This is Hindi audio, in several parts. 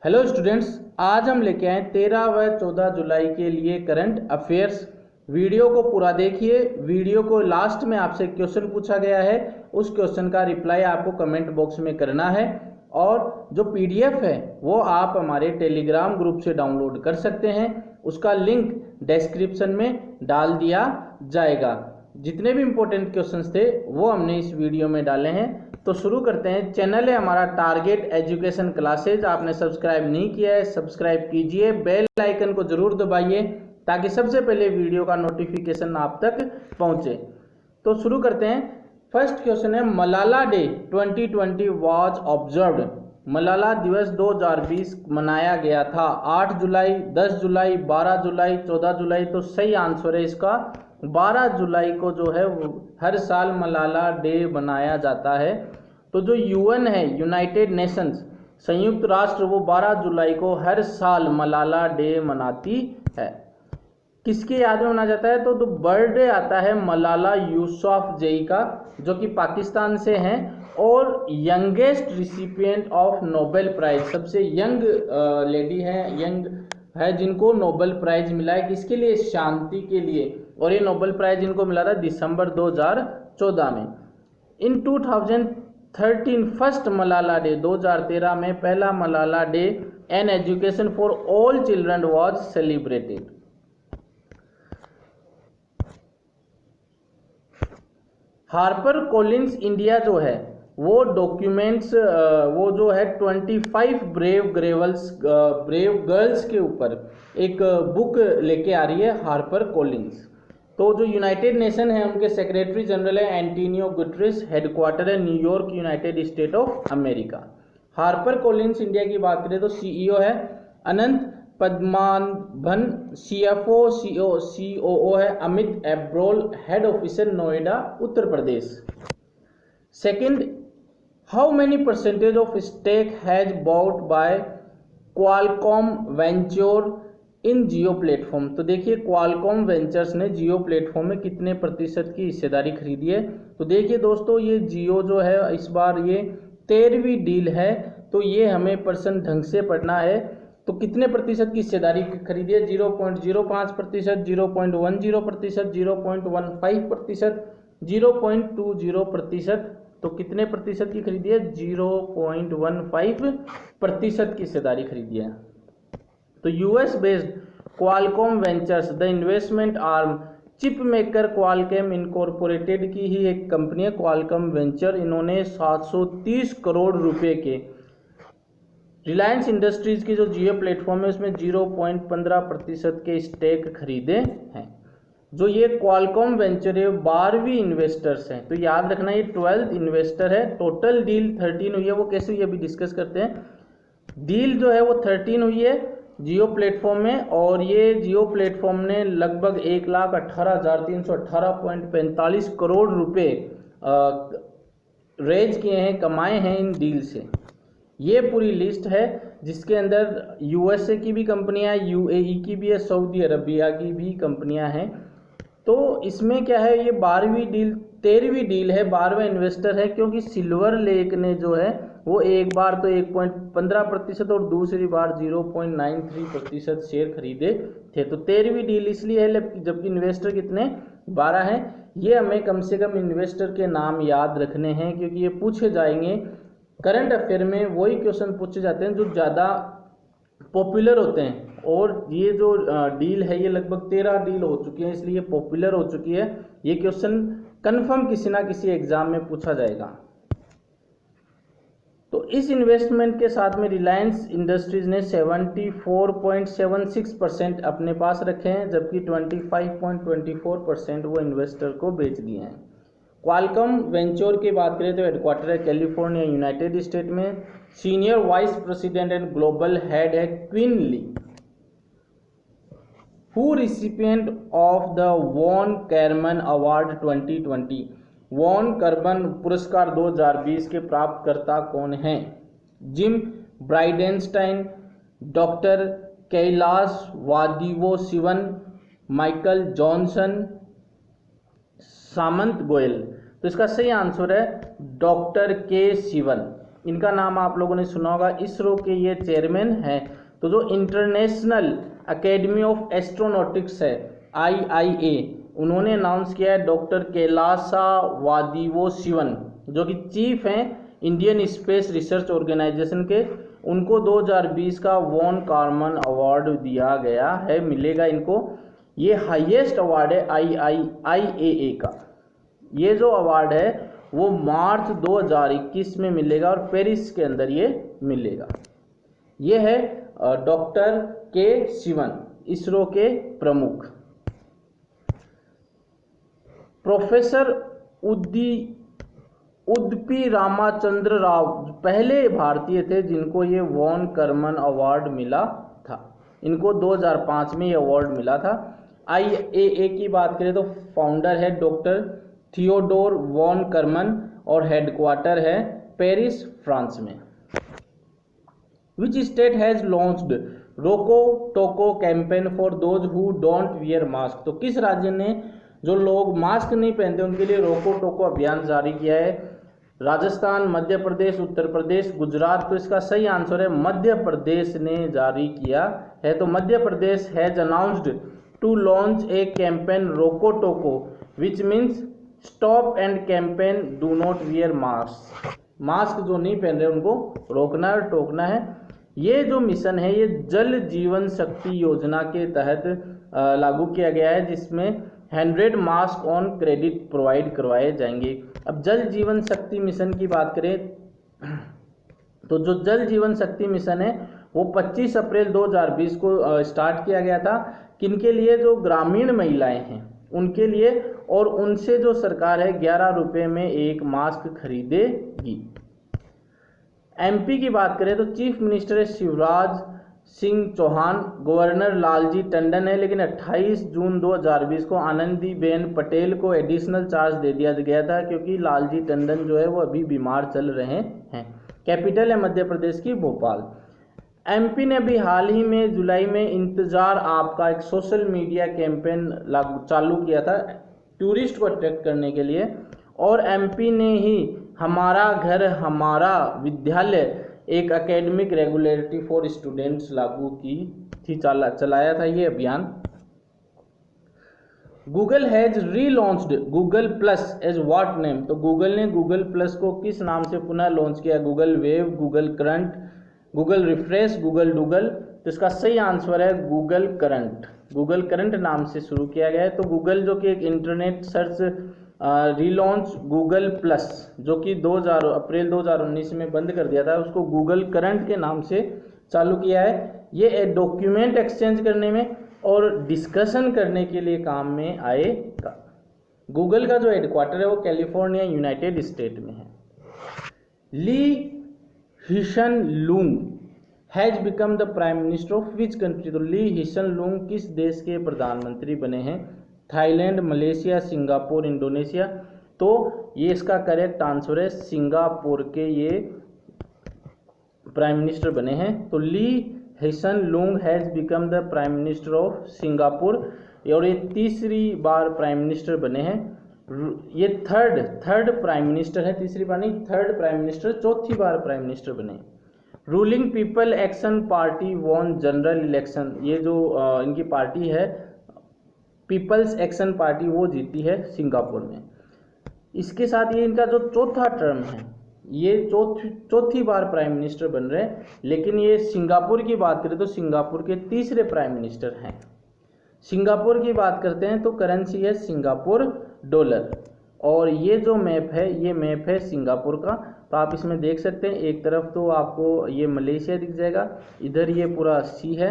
हेलो स्टूडेंट्स, आज हम लेके आए 13 व 14 जुलाई के लिए करंट अफेयर्स। वीडियो को पूरा देखिए। वीडियो को लास्ट में आपसे क्वेश्चन पूछा गया है, उस क्वेश्चन का रिप्लाई आपको कमेंट बॉक्स में करना है और जो पीडीएफ है वो आप हमारे टेलीग्राम ग्रुप से डाउनलोड कर सकते हैं। उसका लिंक डिस्क्रिप्शन में डाल दिया जाएगा। जितने भी इंपॉर्टेंट क्वेश्चंस थे वो हमने इस वीडियो में डाले हैं। तो शुरू करते हैं। चैनल है हमारा टारगेट एजुकेशन क्लासेज। आपने सब्सक्राइब नहीं किया है, सब्सक्राइब कीजिए, बेल आइकन को जरूर दबाइए ताकि सबसे पहले वीडियो का नोटिफिकेशन आप तक पहुंचे। तो शुरू करते हैं। फर्स्ट क्वेश्चन है, Malala day 2020 was observed. Malala दिवस 2020 मनाया गया था 8 जुलाई, 10 जुलाई, 12 जुलाई, 14 जुलाई। तो सही आंसर है इसका 12 जुलाई को जो है हर साल मलाला डे मनाया जाता है। तो जो यूएन है, यूनाइटेड नेशंस, संयुक्त राष्ट्र, वो 12 जुलाई को हर साल मलाला डे मनाती है। किसके याद में मनाया जाता है? तो बर्थडे आता है मलाला यूसुफजई का, जो कि पाकिस्तान से हैं और youngest recipient of Nobel prize, सबसे यंग लेडी है, यंग है जिनको नोबेल प्राइज मिला है। किसके लिए? शांति के लिए। और ये नोबेल प्राइज इनको मिला था दिसंबर 2014 में। इन 2013 फर्स्ट मलाला डे, 2013 में पहला Malala day and education for all children was celebrated. Harper Collins India जो है वो डॉक्यूमेंट्स, वो जो है 25 ब्रेव गर्ल्स के ऊपर एक बुक लेके आ रही है हार्पर कॉलिंस। तो जो यूनाइटेड नेशन है उनके सेक्रेटरी जनरल है एंटोनियो गुटेरेस, हेडक्वार्टर है New York, United state of America. Harper Collins India की बात करें तो सीईओ है अनंत पद्मनाभन, सीएफओ सीओओ है Amit Abrol, head officer Noida, Uttar Pradesh. Second, how many percentage of stake has bought by Qualcomm venture in Jio platform. तो देखिए क्वालकॉम वेंचर्स ने जियो प्लेटफॉर्म में कितने प्रतिशत की हिस्सेदारी खरीदी है। तो देखिए दोस्तों, ये जियो जो है इस बार ये 13वीं डील है, तो ये हमें परसेंट ढंग से पढ़ना है। तो कितने प्रतिशत की हिस्सेदारी खरीदी है? 0.05%, 0.10%, 0.15%, 0.20%। तो कितने प्रतिशत की खरीदी है? 0.15% की हिस्सेदारी खरीदी है। तो US based Qualcomm ventures the investment arm chip maker Qualcomm incorporated की ही एक कंपनी है क्वालकॉम वेंचर। इन्होंने 730 करोड़ रुपए के रिलायंस इंडस्ट्रीज की जो जियो प्लेटफॉर्म है उसमें 0.15% के स्टेक खरीदे हैं। जो ये क्वालकॉम वेंचर है 12वीं इन्वेस्टर्स हैं। तो याद रखना ये 12th इन्वेस्टर है। टोटल डील 13 हुई है। वो कैसे हुई अभी डिस्कस करते हैं। डील जो है वो 13 हुई है जियो प्लेटफॉर्म में, और ये जियो प्लेटफॉर्म ने लगभग 1,18,318.45 करोड़ रुपए रेज किए हैं, कमाए हैं इन डील से। ये पूरी लिस्ट है जिसके अंदर यूएसए की भी कंपनियां, यूएई की भी है, सऊदी अरबिया की भी कंपनियां हैं। तो इसमें क्या है, ये 12वीं डील 13वीं डील है, 12वां इन्वेस्टर है, क्योंकि सिल्वर लेक ने जो है वो एक बार तो 1.15% और दूसरी बार 0.93% शेयर खरीदे थे। तो 13वीं डील इसलिए है जबकि इन्वेस्टर कितने? 12 हैं। ये हमें कम से कम इन्वेस्टर के नाम याद रखने हैं क्योंकि ये पूछे जाएंगे करंट अफेयर में। वही क्वेश्चन पूछे जाते हैं जो ज़्यादा पॉपुलर होते हैं, और ये जो डील है ये लगभग 13 डील हो चुकी है, इसलिए पॉपुलर हो चुकी है। ये क्वेश्चन कंफर्म किसी ना किसी एग्जाम में पूछा जाएगा। तो इस इन्वेस्टमेंट के साथ में रिलायंस इंडस्ट्रीज ने 74.76% अपने पास रखे हैं, जबकि 25.24% वो इन्वेस्टर को बेच दिए हैं। क्वालकॉम वेंचर की बात करें तो हेडक्वार्टर है कैलिफोर्निया, यूनाइटेड स्टेट में। Senior vice president and global head है Quinn Li. Who recipient of the von Karman award 2020। Von Karman पुरस्कार 2020 के प्राप्तकर्ता कौन हैं? Jim Bridenstine, doctor Kailash Vadivoo Sivan, Michael Johnson, Samant Goyal. तो इसका सही आंसर है डॉक्टर के शिवन। इनका नाम आप लोगों ने सुना होगा, इसरो के ये चेयरमैन हैं। तो जो इंटरनेशनल एकेडमी ऑफ एस्ट्रोनॉटिक्स है IIA, उन्होंने अनाउंस किया है डॉक्टर कैलासावादिवो शिवन, जो कि चीफ हैं इंडियन स्पेस रिसर्च ऑर्गेनाइजेशन के, उनको 2020 का वॉन कार्मन अवार्ड दिया गया है, मिलेगा इनको। ये हाईएस्ट अवार्ड है IIA का। ये जो अवार्ड है वो मार्च 2021 में मिलेगा और पेरिस के अंदर ये मिलेगा। ये है डॉक्टर के शिवन, इसरो के प्रमुख। प्रोफेसर उडुपी रामचंद्र राव पहले भारतीय थे जिनको ये वॉन कर्मन अवार्ड मिला था। इनको 2005 में ये अवार्ड मिला था। IAA की बात करें तो फाउंडर है डॉक्टर थियोडोर वॉन कर्मन और हेडक्वार्टर है पेरिस, फ्रांस में। विच स्टेट हैज लॉन्च्ड रोको टोको campaign for those who don't wear mask? तो किस राज्य ने जो लोग मास्क नहीं पहनते उनके लिए रोको टोको अभियान जारी किया है? राजस्थान, मध्य प्रदेश, उत्तर प्रदेश, गुजरात। तो इसका सही आंसर है मध्य प्रदेश ने जारी किया है। तो Madhya Pradesh has announced to launch a campaign Roko Toko which means stop and campaign do not wear mask. Mask जो नहीं पहन रहे उनको रोकना और टोकना है। ये जो मिशन है ये जल जीवन शक्ति योजना के तहत लागू किया गया है, जिसमें 100 मास्क ऑन क्रेडिट प्रोवाइड करवाए जाएंगे। अब जल जीवन शक्ति मिशन की बात करें तो जो जल जीवन शक्ति मिशन है वो 25 अप्रैल 2020 को स्टार्ट किया गया था। किनके लिए? जो ग्रामीण महिलाएं हैं उनके लिए, और उनसे जो सरकार है 11 रुपये में एक मास्क खरीदेगी। MP की बात करें तो चीफ मिनिस्टर है शिवराज सिंह चौहान, गवर्नर लालजी टंडन है, लेकिन 28 जून 2020 को आनंदीबेन पटेल को एडिशनल चार्ज दे दिया गया था क्योंकि लालजी टंडन जो है वो अभी बीमार चल रहे हैं। कैपिटल है मध्य प्रदेश की भोपाल। MP ने अभी हाल ही में जुलाई में इंतजार आपका एक सोशल मीडिया कैंपेन चालू किया था टूरिस्ट को अट्रैक्ट करने के लिए, और MP ने ही हमारा घर हमारा विद्यालय एक एकेडमिक रेगुलेटरी फॉर स्टूडेंट्स लागू की थी, चलाया था ये अभियान। Google has relaunched Google Plus as what name? तो गूगल ने गूगल प्लस को किस नाम से पुनः लॉन्च किया? Google Wave, Google Current, Google Refresh, Google Doodle. तो इसका सही आंसर है गूगल करंट। गूगल करंट नाम से शुरू किया गया है। तो गूगल जो कि एक internet search relaunch Google plus जो कि अप्रैल 2019 में बंद कर दिया था, उसको गूगल करंट के नाम से चालू किया है। ये डॉक्यूमेंट एक्सचेंज करने में और डिस्कशन करने के लिए काम में आएगा। गूगल का जो हेडक्वार्टर है वो कैलिफोर्निया, यूनाइटेड स्टेट में है। Lee Hsien Loong has become the prime minister of which country? तो ली हिशन लुंग किस देश के प्रधानमंत्री बने हैं? Thailand, Malaysia, Singapore, Indonesia. तो ये इसका करेक्ट आंसर है सिंगापुर के ये प्राइम मिनिस्टर बने हैं। तो Lee Hsien Loong has become the prime minister of Singapore, और ये तीसरी बार प्राइम मिनिस्टर बने हैं। ये थर्ड प्राइम मिनिस्टर है, तीसरी बार नहीं, थर्ड प्राइम मिनिस्टर, चौथी बार प्राइम मिनिस्टर बने। Ruling People Action Party won general election. ये जो इनकी पार्टी है पीपल्स एक्शन पार्टी वो जीती है सिंगापुर में। इसके साथ ये इनका जो चौथा टर्म है ये चौथी बार प्राइम मिनिस्टर बन रहे हैं। लेकिन ये सिंगापुर की बात करें तो सिंगापुर के तीसरे प्राइम मिनिस्टर हैं। सिंगापुर की बात करते हैं तो करेंसी है सिंगापुर डॉलर, और ये जो मैप है ये मैप है सिंगापुर का। तो आप इसमें देख सकते हैं एक तरफ तो आपको ये मलेशिया दिख जाएगा, इधर ये पूरा सी है,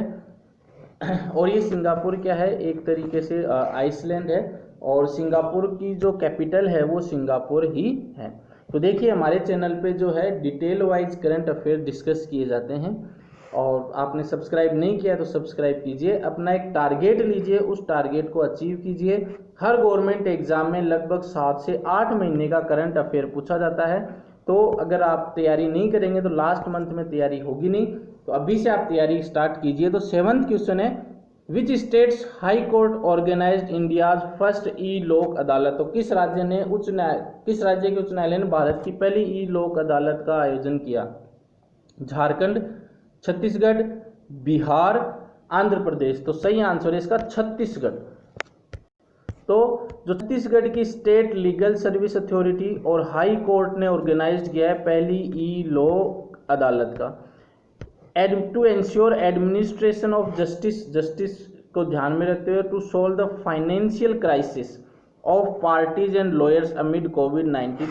और ये सिंगापुर क्या है एक तरीके से आइसलैंड है, और सिंगापुर की जो कैपिटल है वो सिंगापुर ही है। तो देखिए हमारे चैनल पे जो है detail wise current affair discuss किए जाते हैं, और आपने सब्सक्राइब नहीं किया तो सब्सक्राइब कीजिए। अपना एक टारगेट लीजिए, उस टारगेट को अचीव कीजिए। हर गवर्नमेंट एग्जाम में लगभग 7 से 8 महीने का करंट अफेयर पूछा जाता है। तो अगर आप तैयारी नहीं करेंगे तो लास्ट मंथ में तैयारी होगी नहीं, तो अभी से आप तैयारी स्टार्ट कीजिए। तो 7वां क्वेश्चन है which states high court organized India's first e Lok Adalat. तो किस राज्य के उच्च न्यायालय ने भारत की पहली ई लोक अदालत का आयोजन किया? झारखंड, छत्तीसगढ़, बिहार, आंध्र प्रदेश। तो सही आंसर है इसका छत्तीसगढ़। तो जो छत्तीसगढ़ की स्टेट लीगल सर्विस अथॉरिटी और हाई कोर्ट ने ऑर्गेनाइज किया है पहली ई लोक अदालत का, to ensure administration of justice को ध्यान में रखते हुए to solve the financial crisis of parties and lawyers amid कोविड-19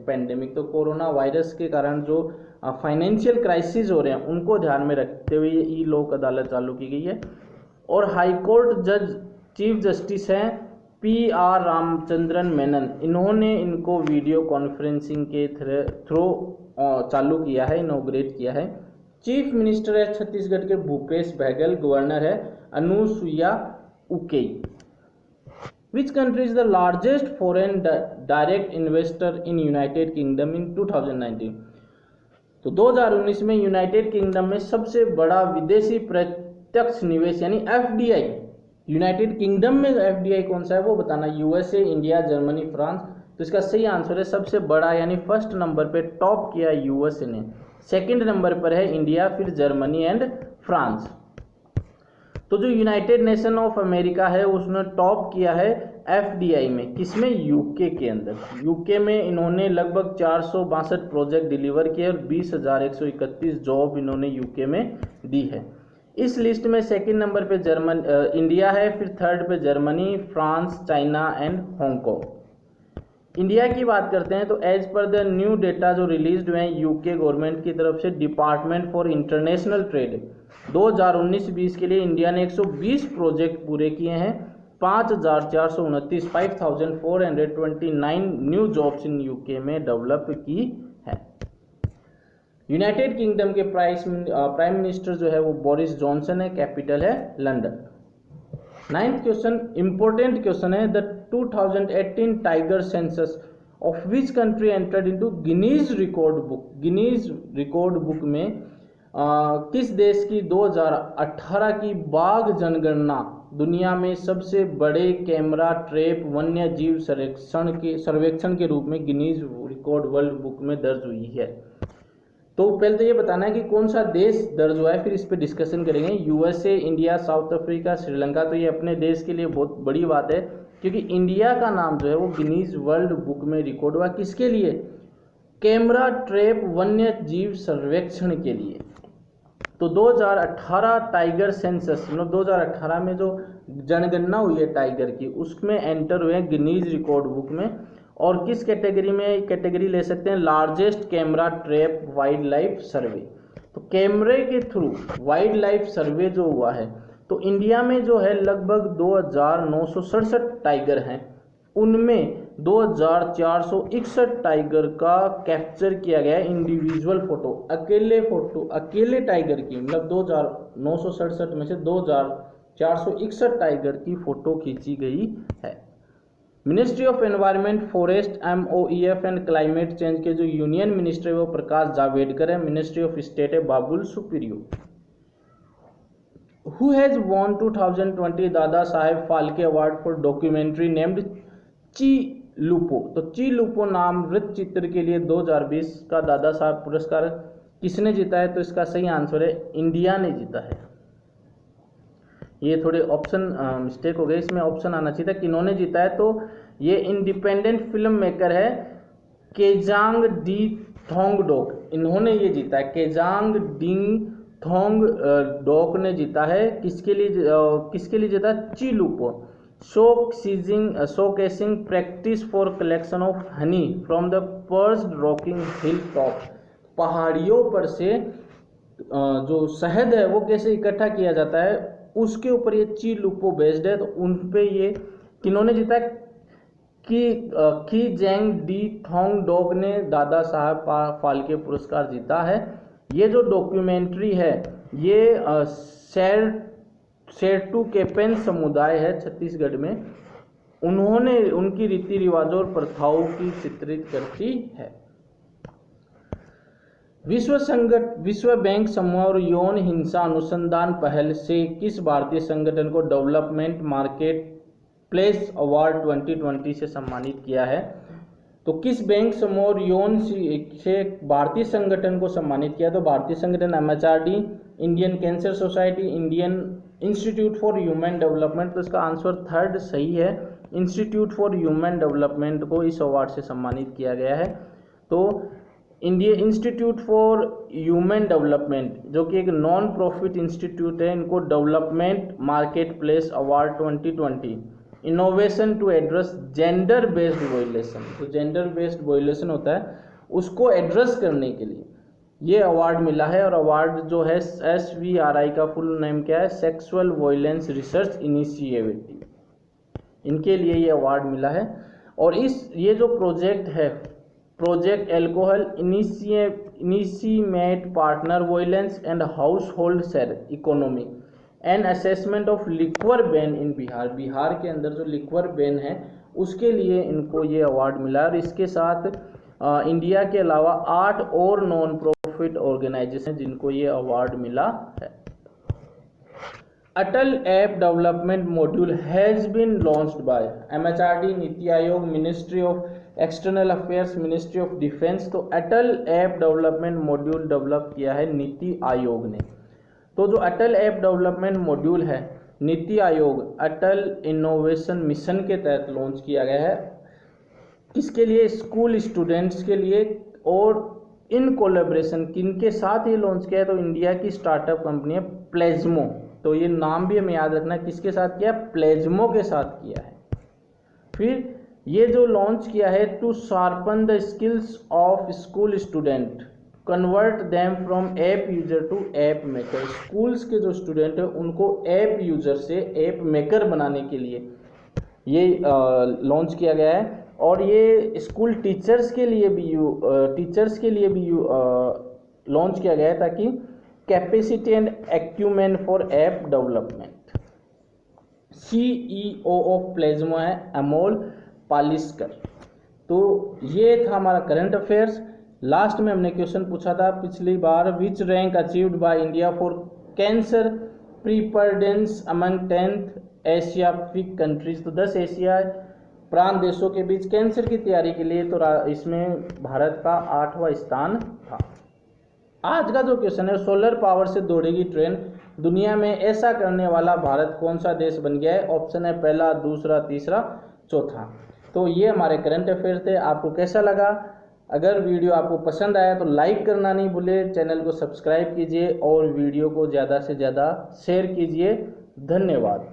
पेंडेमिक। तो कोरोना वायरस के कारण जो फाइनेंशियल क्राइसिस हो रहे हैं उनको ध्यान में रखते हुए ये ई लोक अदालत चालू की गई है। और हाई कोर्ट जज चीफ जस्टिस हैं PR रामचंद्रन मेनन, इन्होंने इनको वीडियो कॉन्फ्रेंसिंग के थ्रू चालू किया है, इनॉग्रेट किया है। चीफ मिनिस्टर है छत्तीसगढ़ के भूपेश बघेल, गवर्नर है Anusuiya Uikey. Which country is the largest foreign direct investor in United Kingdom in 2019। तो 2019 में यूनाइटेड किंगडम में सबसे बड़ा विदेशी प्रत्यक्ष निवेश यानी FDI, यूनाइटेड किंगडम में FDI कौन सा है वो बताना, USA, इंडिया, जर्मनी, फ्रांस। तो इसका सही आंसर है सबसे बड़ा यानी फर्स्ट नंबर पे टॉप किया USA ने, सेकंड नंबर पर है इंडिया, फिर जर्मनी एंड फ्रांस। तो जो यूनाइटेड नेशन ऑफ अमेरिका है उसने टॉप किया है FDI में, किसमें? UK के अंदर। UK में इन्होंने लगभग 462 प्रोजेक्ट डिलीवर किए और 20,131 जॉब इन्होंने UK में दी है। इस लिस्ट में सेकंड नंबर पे इंडिया है, फिर थर्ड पे Germany, France, China and Hong Kong. India की बात करते हैं तो as per the new data जो रिलीज हुए हैं UK गवर्नमेंट की तरफ से, डिपार्टमेंट फॉर इंटरनेशनल ट्रेड 2019-20 के लिए इंडिया ने 120 प्रोजेक्ट पूरे किए हैं, 5,429 5,429 न्यू जॉब्स इन UK में डेवलप की है। यूनाइटेड किंगडम के प्राइम मिनिस्टर जो है वो बोरिस जॉनसन है, कैपिटल है London. 9th question important question है, the 2018 tiger census of which country entered into Guinness record book. Guinness record book में किस देश की 2018 की बाघ जनगणना दुनिया में सबसे बड़े कैमरा ट्रैप वन्य जीव सर्वेक्षण के रूप में गिनीज रिकॉर्ड वर्ल्ड बुक में दर्ज हुई है? तो पहले तो ये बताना है कि कौन सा देश दर्ज हुआ है, फिर इस पे डिस्कशन करेंगे। USA, India, south Africa, Sri Lanka. तो ये अपने देश के लिए बहुत बड़ी बात है क्योंकि इंडिया का नाम जो है वो गिनीज वर्ल्ड बुक में रिकॉर्ड हुआ, किसके लिए? कैमरा ट्रैप वन्य जीव सर्वेक्षण के लिए। तो 2018 टाइगर सेंसस मतलब 2018 में जो जनगणना हुई है टाइगर की, उसमें एंटर हुए हैं गिनीज रिकॉर्ड बुक में। और किस कैटेगरी में कैटेगरी ले सकते हैं? Largest camera trap wild life survey. तो कैमरे के थ्रू वाइल्ड लाइफ सर्वे जो हुआ है, तो इंडिया में जो है लगभग 2,967 टाइगर हैं, उनमें 2,461 टाइगर का कैप्चर किया गया है इंडिविजुअल फोटो, अकेले टाइगर की, मतलब 2,967 में से 2,461 टाइगर की फोटो खींची गई है। Ministry of environment, forest, MOEF and climate change के जो यूनियन मिनिस्टर है वो प्रकाश जावड़ेकर है। मिनिस्ट्री ऑफ स्टेट है Babul Supriyo. Who has won 2020 Dada Saheb Phalke award for documentary named Chi Lupo. तो ची लुपो नाम वृत्त चित्र के लिए 2020 का दादा साहब पुरस्कार किसने जीता है? तो इसका सही आंसर है इंडिया ने जीता है। ये थोड़े ऑप्शन मिस्टेक हो गए, इसमें ऑप्शन आना चाहिए था किन्होंने जीता है। तो ये इंडिपेंडेंट फिल्म मेकर है केजांग डी थोंगडोक, इन्होंने ये जीता है। केजांग डी थोंगडोक ने जीता है। किसके लिए जीता? Chi Lupo. Showcasing practice for collection of honey from the perched rocking hill top. पहाड़ियों पर से जो शहद है वो कैसे इकट्ठा किया जाता है उसके ऊपर ये ची लुपो बेस्ड है। तो उन पे ये किन्होंने जीता? की जेंग डी थोंगडोक ने दादा साहब फाल्के पुरस्कार जीता है। ये जो डॉक्यूमेंट्री है ये शेरटू केपेन समुदाय है छत्तीसगढ़ में, उन्होंने उनकी रीति रिवाजों और प्रथाओं की चित्रित करती है। विश्व बैंक समूह और यौन हिंसा अनुसंधान पहल से किस भारतीय संगठन को डेवलपमेंट मार्केट प्लेस अवार्ड 2020 से सम्मानित किया है? तो किस बैंक समूह और यौन से भारतीय संगठन को सम्मानित किया? तो भारतीय संगठन MHRD, Indian cancer society, Indian institute for human development. तो इसका आंसर थर्ड सही है, इंस्टीट्यूट फॉर ह्यूमन डेवलपमेंट को इस अवार्ड से सम्मानित किया गया है। तो India institute for human development जो कि एक नॉन प्रॉफिट इंस्टीट्यूट है, इनको development market place award 2020 innovation to address gender based violation, तो जेंडर बेस्ड वायलेशन होता है उसको एड्रेस करने के लिए ये अवार्ड मिला है। और अवार्ड जो है SVRI का फुल नेम क्या है? सेक्सुअल वायलेंस रिसर्च इनिशिएटिव, इनके लिए ये अवार्ड मिला है। और ये जो प्रोजेक्ट है, project alcohol initiate partner violence and household share economy and assessment of liquor ban in Bihar, Bihar के अंदर जो लिक्वर बैन है उसके लिए इनको ये अवार्ड मिला। और इसके साथ इंडिया के अलावा 8 और नॉन प्रॉफिट ऑर्गेनाइजेशन जिनको ये अवार्ड मिला है। Atal app development module has been launched by MHRD, NITI Aayog, ministry of external affairs, ministry of defence. तो Atal app development module develop किया है नीति आयोग ने। तो जो अटल ऐप डेवलपमेंट मॉड्यूल है नीति आयोग अटल इनोवेशन मिशन के तहत लॉन्च किया गया है। किसके लिए? स्कूल स्टूडेंट्स के लिए। और इन कोलैबोरेशन किनके साथ ये लॉन्च किया है? तो इंडिया की स्टार्टअप कंपनी है प्लेजमो। तो ये नाम भी हमें याद रखना है, किसके साथ किया? प्लेजमो के साथ किया है। फिर ये जो लॉन्च किया है to sharpen the skills of school student, convert them from app user to app maker. Schools के जो स्टूडेंट है उनको ऐप यूजर से ऐप मेकर बनाने के लिए ये लॉन्च किया गया है। और ये स्कूल टीचर्स के लिए भी लॉन्च किया गया है ताकि capacity and acumen for app development. CEO of Plezmo है अमोल पालिस्कर। तो ये था हमारा करंट अफेयर्स। लास्ट में हमने क्वेश्चन पूछा था पिछली बार, which rank achieved by India for cancer preparedness among 10th Asia Pacific countries. तो 10 एशिया प्रांत देशों के बीच कैंसर की तैयारी के लिए तो इसमें भारत का 8वां स्थान था। आज का जो क्वेश्चन है, सोलर पावर से दौड़ेगी ट्रेन, दुनिया में ऐसा करने वाला भारत कौन सा देश बन गया है? ऑप्शन है पहला, दूसरा, तीसरा, चौथा। तो ये हमारे करंट अफेयर थे। आपको कैसा लगा? अगर वीडियो आपको पसंद आया तो लाइक करना नहीं भूले, चैनल को सब्सक्राइब कीजिए और वीडियो को ज़्यादा से ज़्यादा शेयर कीजिए। धन्यवाद।